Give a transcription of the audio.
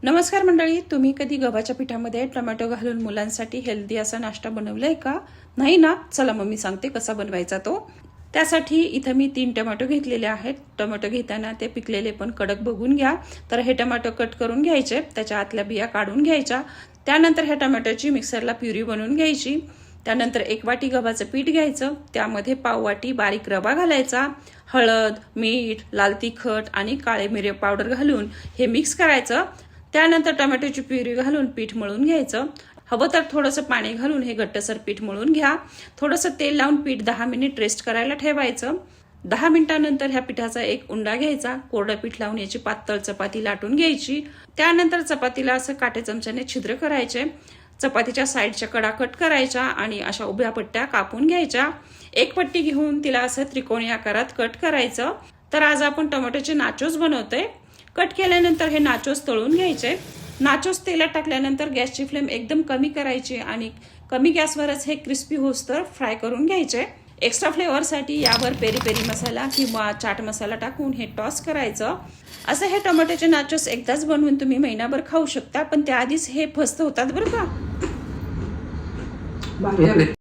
नमस्कार मंडळी, तुम्ही कधी गव्हाच्या पिठामध्ये टोमॅटो घालून मुलांसाठी हेल्दी असा नाश्ता बनवलाय का? नाही ना? चला मग मी सांगते कसा बनवायचा तो. त्यासाठी इथं मी 3 टोमॅटो घेतलेले आहेत. टोमॅटो घेताना ते पिकलेले पण कडक बघून घ्या. तर हे टोमॅटो कट करून घ्यायचे, त्याच्या आतल्या बिया काढून घ्यायच्या. त्यानंतर ह्या टोमॅटोची मिक्सरला प्युरी बनवून घ्यायची. त्यानंतर 1 वाटी गव्हाचं पीठ घ्यायचं, त्यामध्ये पाव वाटी बारीक रवा घालायचा, हळद, मीठ, लाल तिखट आणि काळे मिरे पावडर घालून हे मिक्स करायचं. त्यानंतर टोमॅटोची प्युरी घालून पीठ मळून घ्यायचं. हवं तर थोडंसं पाणी घालून हे घट्टसर पीठ मळून घ्या. थोडंसं तेल लावून पीठ 10 मिनिट रेस्ट करायला ठेवायचं. 10 मिनिटांनंतर ह्या पिठाचा एक उंडा घ्यायचा, कोरडं पीठ लावून याची पातळ चपाती लाटून घ्यायची. त्यानंतर चपातीला असं काटे चमच्याने छिद्र करायचे. चपातीच्या साईडच्या कडा कट करायच्या आणि अशा उभ्या पट्ट्या कापून घ्यायच्या. एक पट्टी घेऊन तिला असं त्रिकोणी आकारात कट करायचं. तर आज आपण टोमॅटोचे नाचोस बनवतोय. कट केल्यानंतर हे नाचोस तळून घ्यायचे. नाचोस तेलात टाकल्यानंतर गॅसची फ्लेम एकदम कमी करायची आणि कमी गॅसवरच हे क्रिस्पी होईस्तोवर फ्राय करून घ्यायचे. एक्स्ट्रा फ्लेवरसाठी यावर पेरी पेरी मसाला किंवा चाट मसाला टाकून हे टॉस करायचं. असं हे टोमॅटोचे नाचोस एकदाच बनवून तुम्ही महिनाभर खाऊ शकता, पण त्याआधीच हे फस्त होतात बरं का.